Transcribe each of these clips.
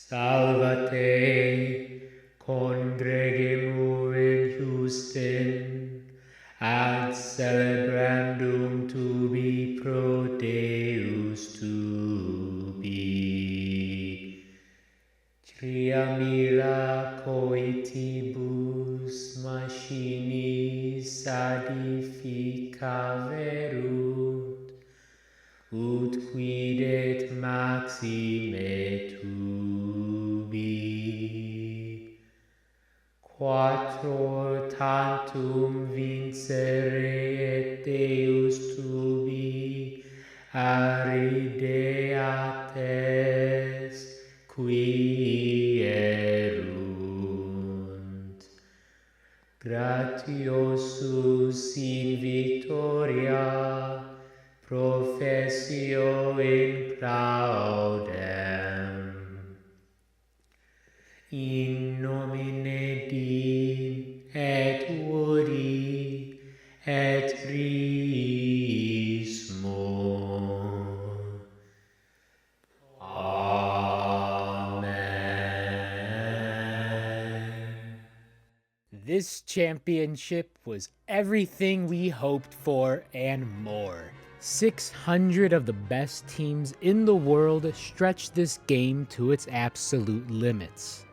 Salvate, congregemur in Houston, ad celebrandum tubi pro Deus tubi. Tria mila coitibus machinis adificaverunt, ut quidet maxime tubi. Quattuor tantum vincere et Deus tubi arideates qui erunt. Gratiosus in victoria professio in claudem. In nomine Dei et Uri et Spiritus. Amen. This championship was everything we hoped for and more. 600 of the best teams in the world stretched this game to its absolute limits.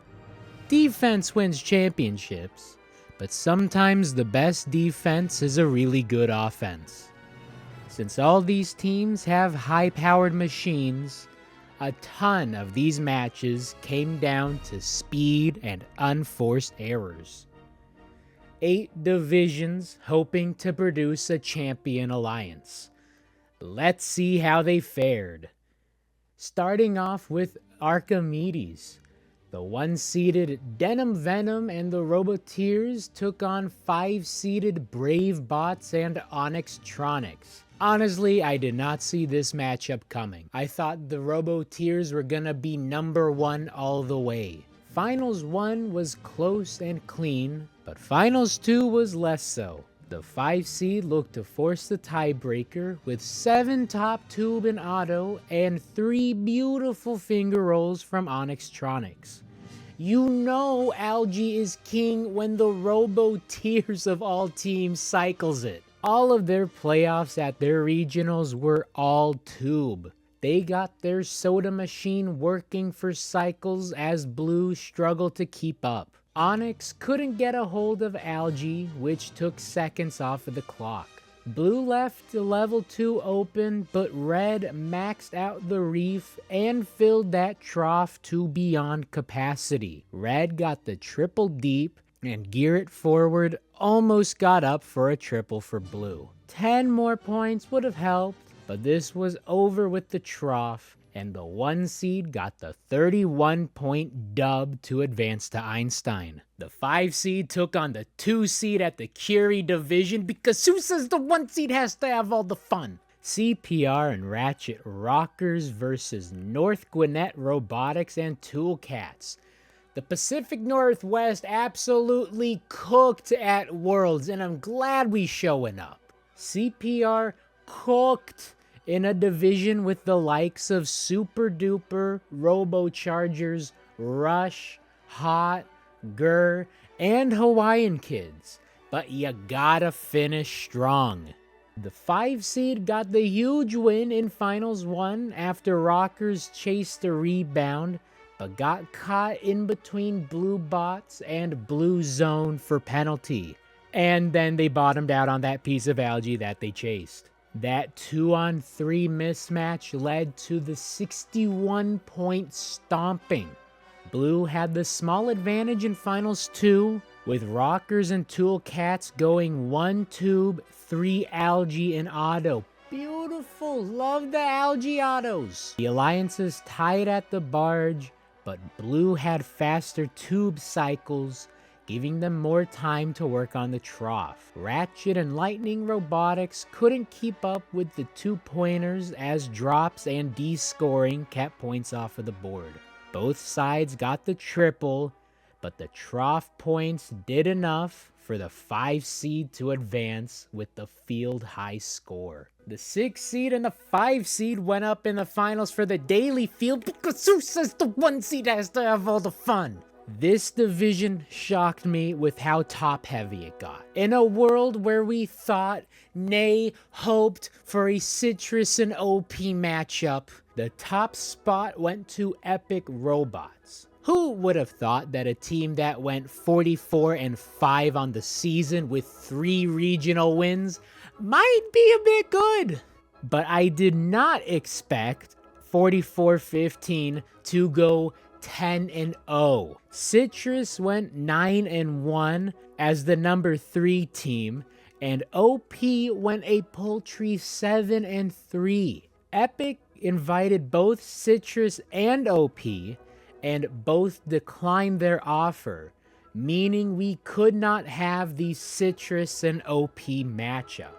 Defense wins championships, but sometimes the best defense is a really good offense. Since all these teams have high-powered machines, a ton of these matches came down to speed and unforced errors. 8 divisions hoping to produce a champion alliance. Let's see how they fared. Starting off with Archimedes. The 1-seeded Denim Venom and the Roboteers took on 5-seeded Brave Bots and Onyxtronics. Honestly, I did not see this matchup coming. I thought the Roboteers were gonna be number 1 all the way. Finals 1 was close and clean, but Finals 2 was less so. The 5 seed looked to force the tiebreaker with 7 top tube and auto and 3 beautiful finger rolls from Onyxtronics. You know Algae is king when the Roboteers of all teams cycles it. All of their playoffs at their regionals were all tube. They got their soda machine working for cycles as Blue struggled to keep up. Onyx couldn't get a hold of Algae, which took seconds off of the clock. Blue left the level 2 open, but Red maxed out the reef and filled that trough to beyond capacity. Red got the triple deep, and Gear It Forward almost got up for a triple for Blue. 10 more points would have helped, but this was over with the trough, and the 1 seed got the 31-point dub to advance to Einstein. The 5 seed took on the 2 seed at the Curie division because who says the 1 seed has to have all the fun? CPR and Ratchet Rockers versus North Gwinnett Robotics and Tool Cats. The Pacific Northwest absolutely cooked at Worlds, and I'm glad we showing up. CPR cooked in a division with the likes of Super Duper, Robochargers, Rush, Hot, Gur, and Hawaiian Kids. But you gotta finish strong. The 5 seed got the huge win in Finals 1 after Rockers chased a rebound, but got caught in between Blue Bots and Blue Zone for penalty. And then they bottomed out on that piece of algae that they chased. That 2-on-3 mismatch led to the 61-point stomping. Blue had the small advantage in Finals 2, with Rockers and Tool Cats going 1 tube, 3 algae and auto. Beautiful, love the algae autos. The alliances tied at the barge, but Blue had faster tube cycles, giving them more time to work on the trough. Ratchet and Lightning Robotics couldn't keep up with the 2-pointers as drops and D-scoring kept points off of the board. Both sides got the triple, but the trough points did enough for the 5 seed to advance with the field high score. The 6 seed and the 5 seed went up in the finals for the Daly field because who says the 1 seed has to have all the fun? This division shocked me with how top-heavy it got. In a world where we thought, nay, hoped for a Citrus and OP matchup, the top spot went to Epic Robots. Who would have thought that a team that went 44-5 on the season with 3 regional wins might be a bit good? But I did not expect 44-15 to go 10-0. Citrus went 9-1 as the number 3 team, and OP went a paltry 7-3. Epic invited both Citrus and OP, and both declined their offer, meaning we could not have the Citrus and OP matchup.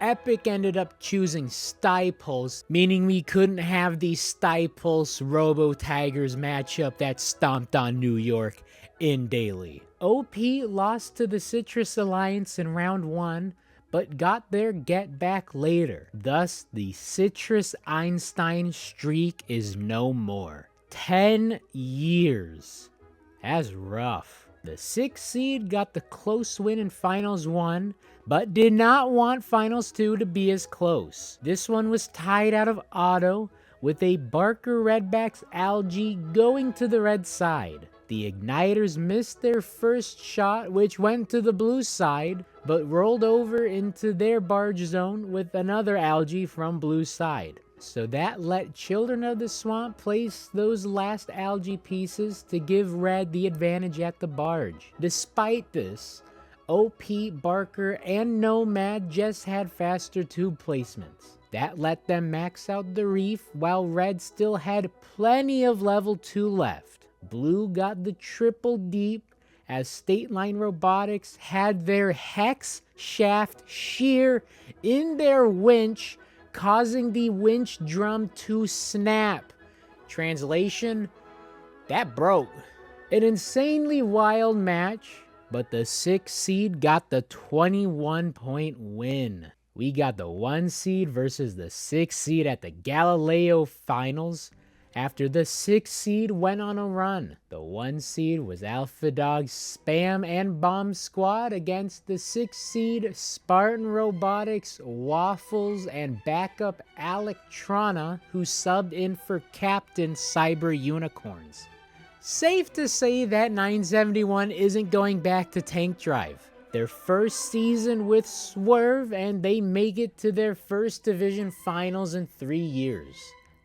Epic ended up choosing Stipulse, meaning we couldn't have the Stipulse Robo Tigers matchup that stomped on New York in Daly. OP lost to the Citrus Alliance in round 1, but got their get back later. Thus, the Citrus Einstein streak is no more. 10 years. That's rough. The 6 seed got the close win in Finals 1, but did not want Finals 2 to be as close. This one was tied out of auto, with a Barker Redbacks Algae going to the red side. The Igniters missed their first shot, which went to the blue side, but rolled over into their barge zone with another Algae from blue side. So that let Children of the Swamp place those last Algae pieces to give red the advantage at the barge. Despite this, OP, Barker, and Nomad just had faster tube placements. That let them max out the reef, while red still had plenty of level 2 left. Blue got the triple deep, as State Line Robotics had their Hex shaft shear in their winch, causing the winch drum to snap. Translation, that broke. An insanely wild match, but the 6 seed got the 21-point win. We got the 1 seed versus the 6 seed at the Galileo finals after the 6 seed went on a run. The 1 seed was Alpha Dog Spam and Bomb Squad against the 6 seed Spartan Robotics, Waffles, and backup Electrona, who subbed in for Captain Cyber Unicorns. Safe to say that 971 isn't going back to Tank Drive. Their first season with Swerve, and they make it to their first division finals in 3 years.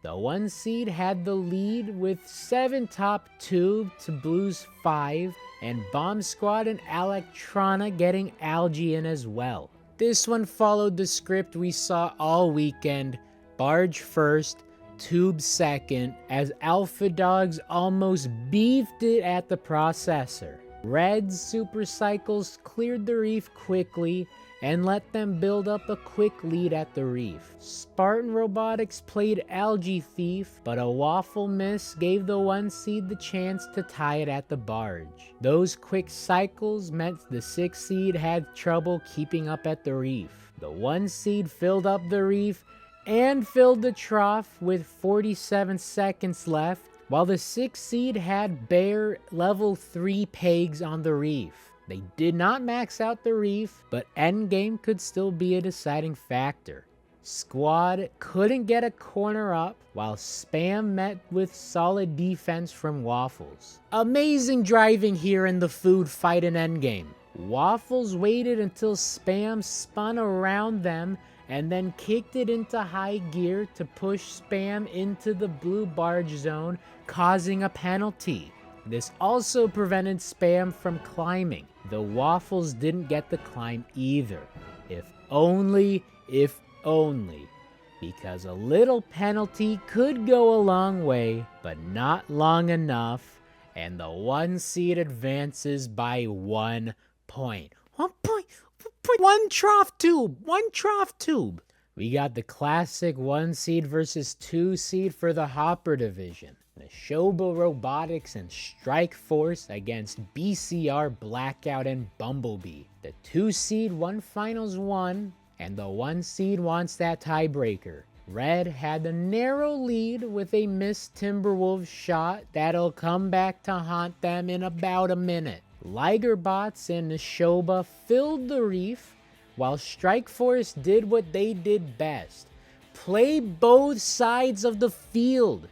The 1 seed had the lead with 7 top tube to Blue's 5, and Bomb Squad and Electrona getting Algae in as well. This one followed the script we saw all weekend: Barge first, Tube second, as Alpha Dogs almost beefed it at the processor. Red's Super Cycles cleared the reef quickly and let them build up a quick lead at the reef. Spartan Robotics played Algae Thief, but a waffle miss gave the 1 seed the chance to tie it at the barge. Those quick cycles meant the 6 seed had trouble keeping up at the reef. The 1 seed filled up the reef and filled the trough with 47 seconds left, while the 6 seed had bare level 3 pegs on the reef. They did not max out the reef, but endgame could still be a deciding factor. Squad couldn't get a corner up, while Spam met with solid defense from Waffles. Amazing driving here in the food fight in endgame. Waffles waited until Spam spun around them and then kicked it into high gear to push Spam into the blue barge zone, causing a penalty. This also prevented Spam from climbing. The Waffles didn't get the climb either. If only, because a little penalty could go a long way, but not long enough, and the 1 seed advances by 1 point. 1 point. 1 trough tube. We got the classic 1 seed versus 2 seed for the Hopper division. Neshoba Robotics and Strike Force against BCR, Blackout, and Bumblebee. The 2 seed won Finals 1, and the 1 seed wants that tiebreaker. Red had the narrow lead with a missed Timberwolves shot that'll come back to haunt them in about a minute. Ligerbots and Neshoba filled the reef, while Strike Force did what they did best: play both sides of the field.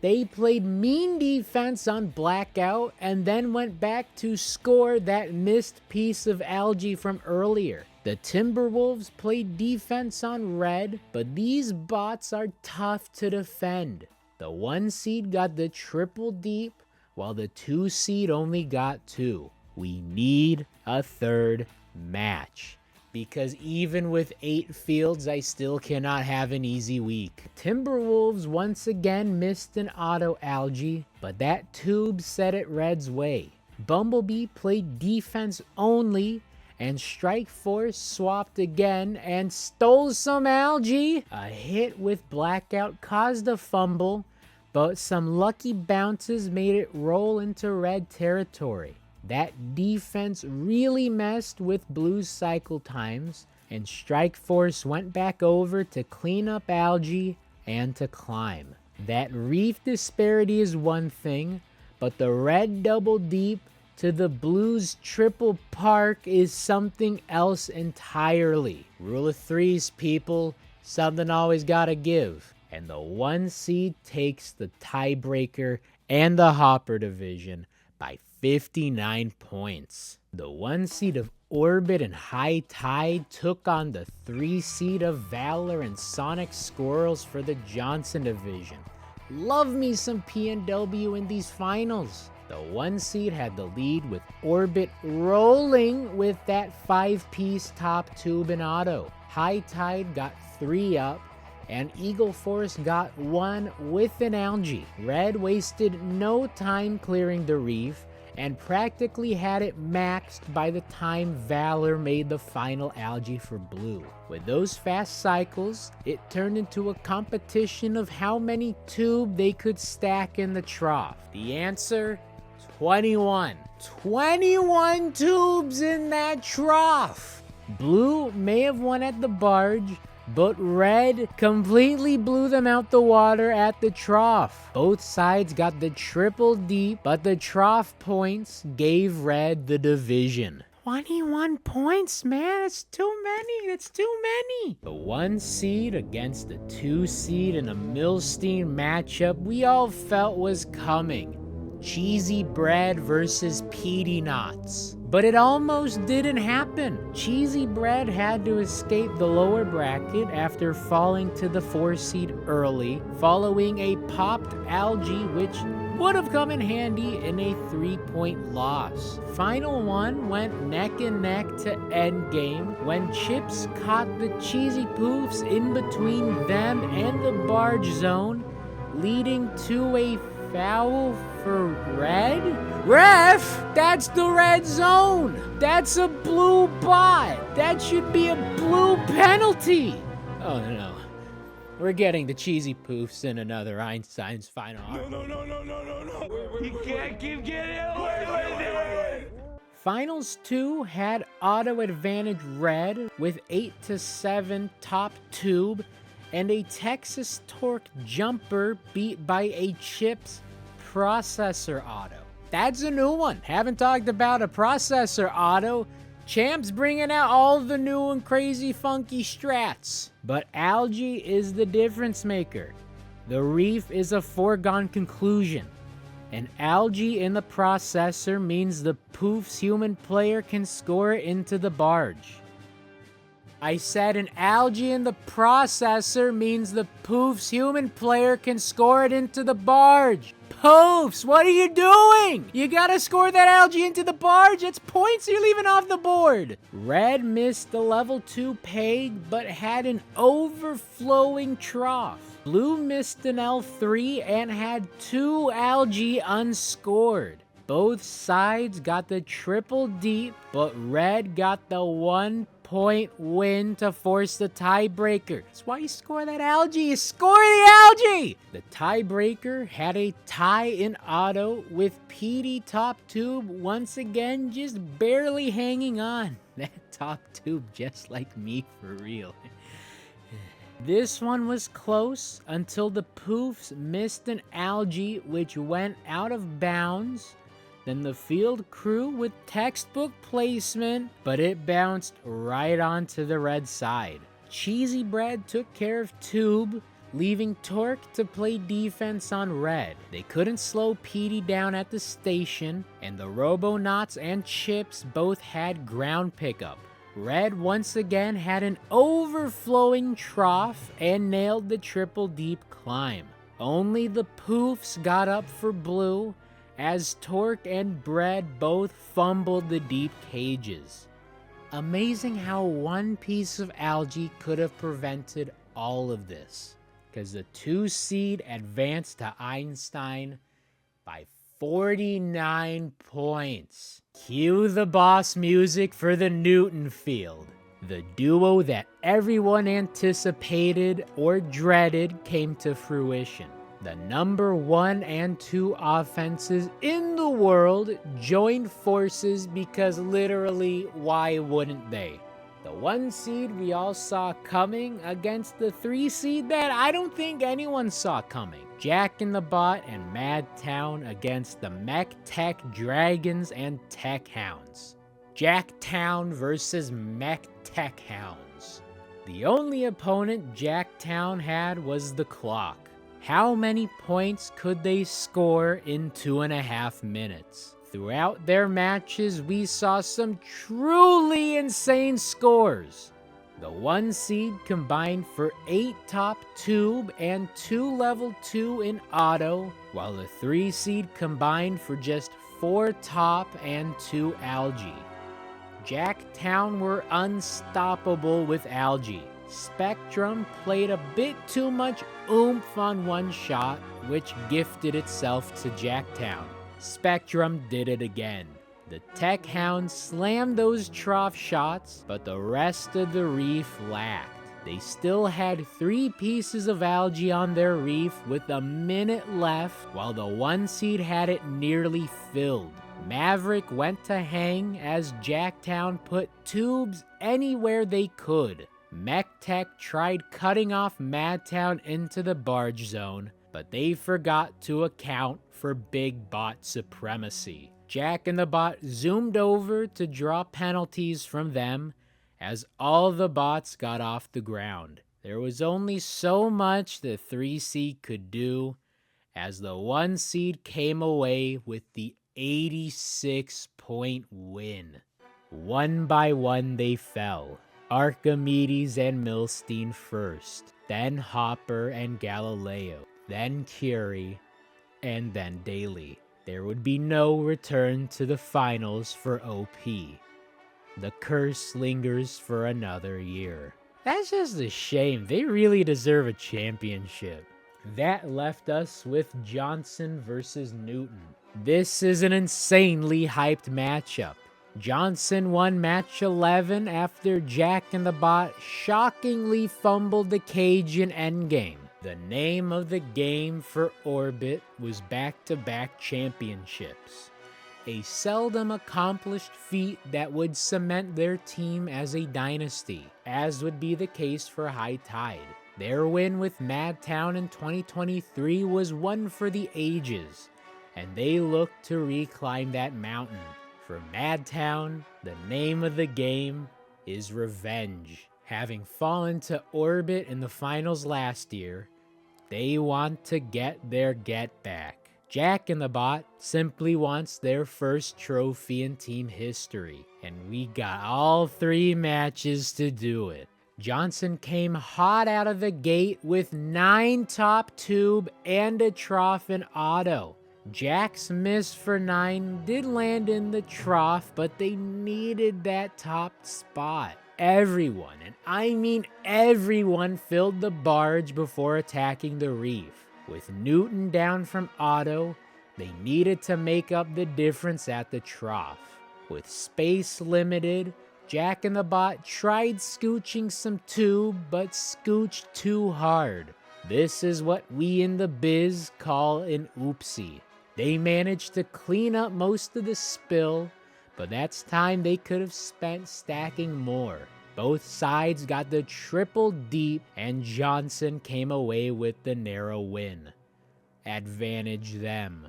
They played mean defense on Blackout and then went back to score that missed piece of algae from earlier. The Timberwolves played defense on Red, but these bots are tough to defend. The 1 seed got the triple deep, while the 2 seed only got 2. We need a third match, because even with 8 fields, I still cannot have an easy week. Timberwolves once again missed an auto algae, but that tube set it Red's way. Bumblebee played defense only, and Strike Force swapped again and stole some algae. A hit with Blackout caused a fumble, but some lucky bounces made it roll into Red territory. That defense really messed with Blue's cycle times, and Strike Force went back over to clean up algae and to climb. That reef disparity is one thing, but the Red double deep to the Blues triple park is something else entirely. Rule of threes, people. Something always gotta give. And the 1 seed takes the tiebreaker and the Hopper division by 59 points. The 1 seed of Orbit and High Tide took on the 3 seed of Valor and Sonic Squirrels for the Johnson division. Love me some PNW in these finals. The 1 seed had the lead with Orbit rolling with that 5-piece top tube and auto. High Tide got 3 up, and Eagle Force got 1 with an algae. Red wasted no time clearing the reef and practically had it maxed by the time Valor made the final algae for Blue. With those fast cycles, it turned into a competition of how many tube they could stack in the trough. The answer? 21. 21 tubes in that trough! Blue may have won at the barge, but Red completely blew them out the water at the trough. Both sides got the triple deep, but the trough points gave Red the division. 21 points, man. That's too many. That's too many. The 1 seed against the 2 seed in a Milstein matchup we all felt was coming. Cheesy Bread versus Petey Knots. But it almost didn't happen. Cheesy Bread had to escape the lower bracket after falling to the 4 seed early, following a popped algae which would have come in handy in a 3-point loss. Final 1 went neck and neck to endgame when Chips caught the Cheesy Poofs in between them and the barge zone, leading to a foul for Red? Ref, that's the red zone. That's a blue bot. That should be a blue penalty. Oh no. We're getting the Cheesy Poofs in another Einstein's final. No. You can't keep getting it. Wait. Finals 2 had auto advantage Red with 8-7 top tube and a Texas Torque jumper beat by a Chips processor auto. That's a new one. Haven't talked about a processor auto. Champ's bringing out all the new and crazy funky strats. But algae is the difference maker. The reef is a foregone conclusion. An algae in the processor means the Poof's human player can score it into the barge. I said an algae in the processor means the Poof's human player can score it into the barge. Poofs, what are you doing? You gotta score that algae into the barge. It's points you're leaving off the board. Red missed the level 2 peg, but had an overflowing trough. Blue missed an L3 and had 2 algae unscored. Both sides got the triple deep, but Red got the 1 point win to force the tiebreaker. That's why you score that algae. You score the algae! The tiebreaker had a tie in auto with PD top tube once again just barely hanging on. That top tube just like me for real. This one was close until the poofs missed an algae which went out of bounds. Then the field crew with textbook placement, but it bounced right onto the red side. Cheesy Bread took care of tube, leaving Torque to play defense on red. They couldn't slow PD down at the station, and the Robonauts and Chips both had ground pickup. Red once again had an overflowing trough and nailed the triple deep climb. Only the poofs got up for blue, as Torque and Bread both fumbled the deep cages. Amazing how one piece of algae could have prevented all of this, because the 2 seed advanced to Einstein by 49 points. Cue the boss music for the Newton field. The duo that everyone anticipated or dreaded came to fruition. The number 1 and 2 offenses in the world joined forces because literally, why wouldn't they? The 1 seed we all saw coming against the 3 seed that I don't think anyone saw coming. Jack in the Bot and Madtown against the Mech Tech Dragons and Tech Hounds. Jacktown versus Mech Tech Hounds. The only opponent Jacktown had was the clock. How many points could they score in 2.5 minutes? Throughout their matches, we saw some truly insane scores. The 1 seed combined for 8 top tube and 2 level 2 in auto, while the 3 seed combined for just 4 top and 2 algae. Jacktown were unstoppable with algae. Spectrum played a bit too much oomph on one shot, which gifted itself to Jacktown. Spectrum did it again. The Tech Hounds slammed those trough shots, but the rest of the reef lacked. They still had 3 pieces of algae on their reef with a minute left, while the 1 seed had it nearly filled. Maverick went to hang as Jacktown put tubes anywhere they could. Mech Tech tried cutting off Madtown into the barge zone, but they forgot to account for Big Bot supremacy. Jack in the Bot zoomed over to draw penalties from them as all the bots got off the ground. There was only so much the 3 seed could do as the 1 seed came away with the 86-point win. One by one they fell. Archimedes and Milstein first, then Hopper and Galileo, then Curie, and then Daly. There would be no return to the finals for OP. The curse lingers for another year. That's just a shame. They really deserve a championship. That left us with Johnson versus Newton. This is an insanely hyped matchup. Johnson won match 11 after Jack in the Bot shockingly fumbled the cage in endgame. The name of the game for Orbit was back-to-back championships, a seldom accomplished feat that would cement their team as a dynasty, as would be the case for High Tide. Their win with Madtown in 2023 was one for the ages, and they looked to reclimb that mountain. For Madtown, the name of the game is revenge. Having fallen to Orbit in the finals last year, they want to get their get back. Jack in the Bot simply wants their first trophy in team history, and we got all 3 matches to do it. Johnson came hot out of the gate with 9 top tube and a trough in auto. Jack's miss for 9 did land in the trough, but they needed that top spot. Everyone, and I mean everyone, filled the barge before attacking the reef. With Newton down from auto, they needed to make up the difference at the trough. With space limited, Jack and the Bot tried scooching some tube, but scooched too hard. This is what we in the biz call an oopsie. They managed to clean up most of the spill, but that's time they could have spent stacking more. Both sides got the triple deep, and Johnson came away with the narrow win. Advantage them.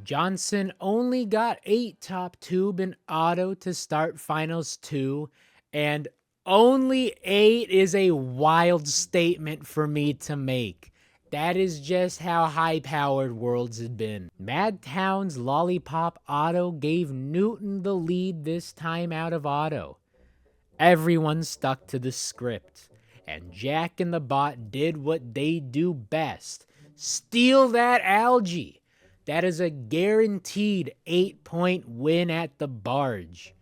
Johnson only got 8 top tube in auto to start finals 2, and only 8 is a wild statement for me to make. That is just how high-powered Worlds had been. Madtown's Lollipop Auto gave Newton the lead this time out of auto. Everyone stuck to the script, and Jack and the Bot did what they do best. Steal that algae! That is a guaranteed 8-point win at the barge.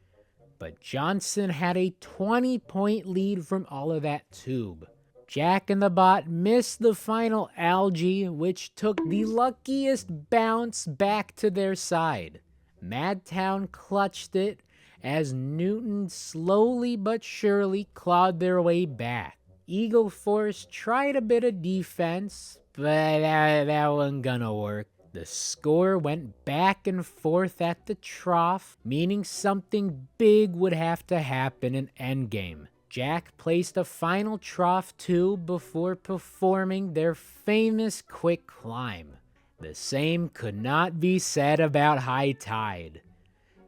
But Johnson had a 20-point lead from all of that tube. Jack and the Bot missed the final algae, which took the luckiest bounce back to their side. Madtown clutched it as Newton slowly but surely clawed their way back. Eagle Force tried a bit of defense, but that wasn't gonna work. The score went back and forth at the trough, meaning something big would have to happen in endgame. Jack placed a final trough tube before performing their famous quick climb. The same could not be said about High Tide.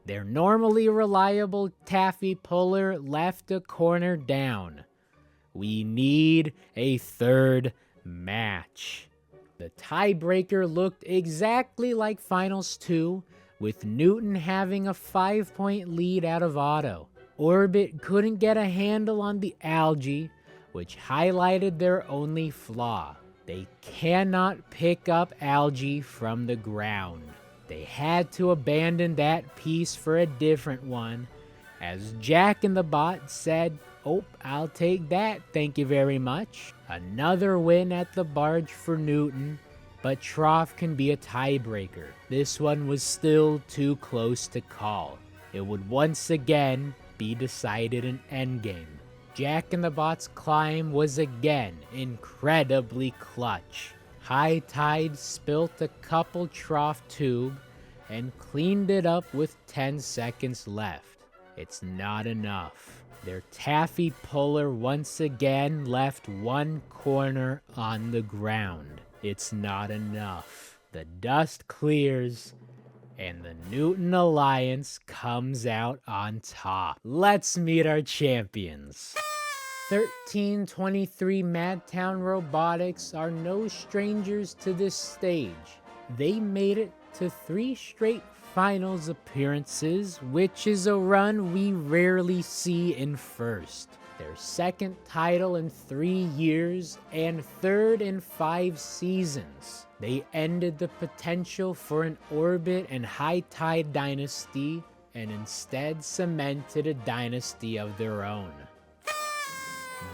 Their normally reliable taffy puller left a corner down. We need a third match. The tiebreaker looked exactly like Finals 2, with Newton having a 5-point lead out of auto. Orbit couldn't get a handle on the algae, which highlighted their only flaw. They cannot pick up algae from the ground. They had to abandon that piece for a different one, as Jack and the Bot said, "Oh, I'll take that, thank you very much." Another win at the barge for Newton, but trough can be a tiebreaker. This one was still too close to call. It would once again be decided in endgame. Jack and the Bot's climb was again incredibly clutch. High Tide spilt a couple trough tube and cleaned it up with 10 seconds left. It's not enough. Their taffy puller once again left one corner on the ground. It's not enough. The dust clears, and the Newton Alliance comes out on top. Let's meet our champions. 1323 Madtown Robotics are no strangers to this stage. They made it to 3 straight finals appearances, which is a run we rarely see in first. Their second title in 3 years and third in 5 seasons. They ended the potential for an Orbit and High Tide dynasty and instead cemented a dynasty of their own.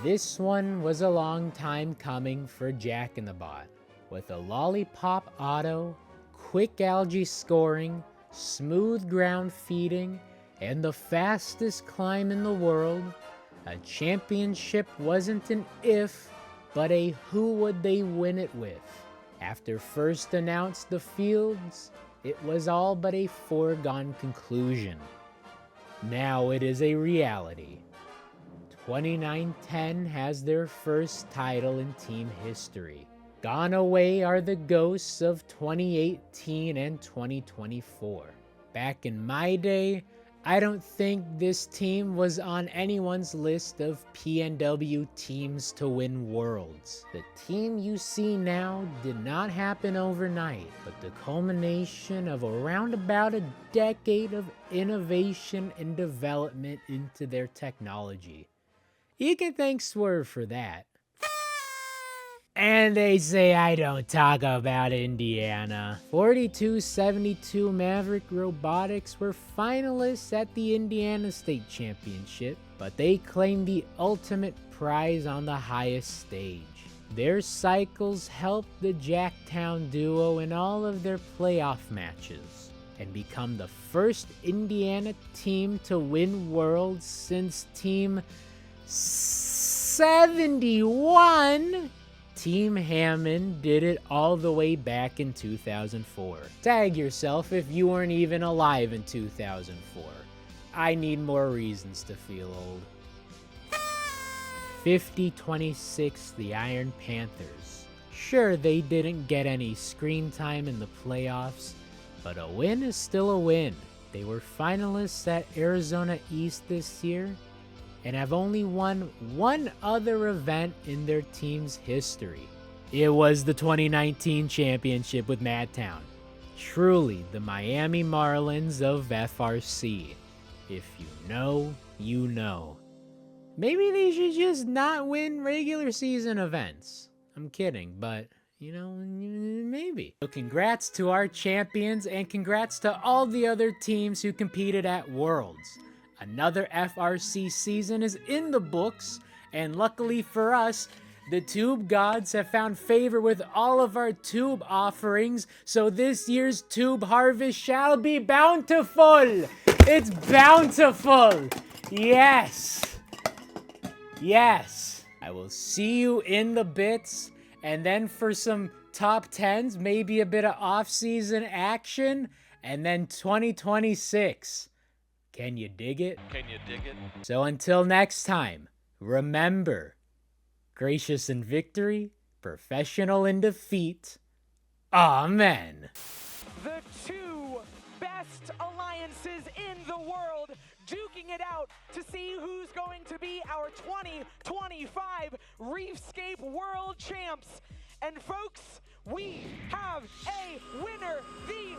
This one was a long time coming for Jack and the Bot. With a Lollipop Auto, quick algae scoring, smooth ground feeding, and the fastest climb in the world, a championship wasn't an if, but a who would they win it with. After first announced the fields, it was all but a foregone conclusion. Now it is a reality. 2910 has their first title in team history. Gone away are the ghosts of 2018 and 2024. Back in my day, I don't think this team was on anyone's list of PNW teams to win Worlds. The team you see now did not happen overnight, but the culmination of around about a decade of innovation and development into their technology. You can thank Swerve for that. And they say I don't talk about Indiana. 4272 Maverick Robotics were finalists at the Indiana State Championship, but they claimed the ultimate prize on the highest stage. Their cycles helped the Jacktown duo in all of their playoff matches. and become the first Indiana team to win Worlds since Team 71. Team Hammond did it all the way back in 2004. Tag yourself if you weren't even alive in 2004. I need more reasons to feel old. 50-26, the Iron Panthers. Sure, they didn't get any screen time in the playoffs, but a win is still a win. They were finalists at Arizona East this year and have only won one other event in their team's history. It was the 2019 championship with Madtown. Truly the Miami Marlins of FRC. If you know, you know. Maybe they should just not win regular season events. I'm kidding, but you know, maybe. So congrats to our champions and congrats to all the other teams who competed at Worlds. Another FRC season is in the books, and luckily for us, the tube gods have found favor with all of our tube offerings, so this year's tube harvest shall be bountiful. It's bountiful. Yes. Yes. I will see you in the bits, and then for some top 10s, maybe a bit of off-season action, and then 2026. Can you dig it? Can you dig it? So until next time, remember, gracious in victory, professional in defeat. Amen. The two best alliances in the world duking it out to see who's going to be our 2025 Reefscape World Champs. And folks, we have a winner, the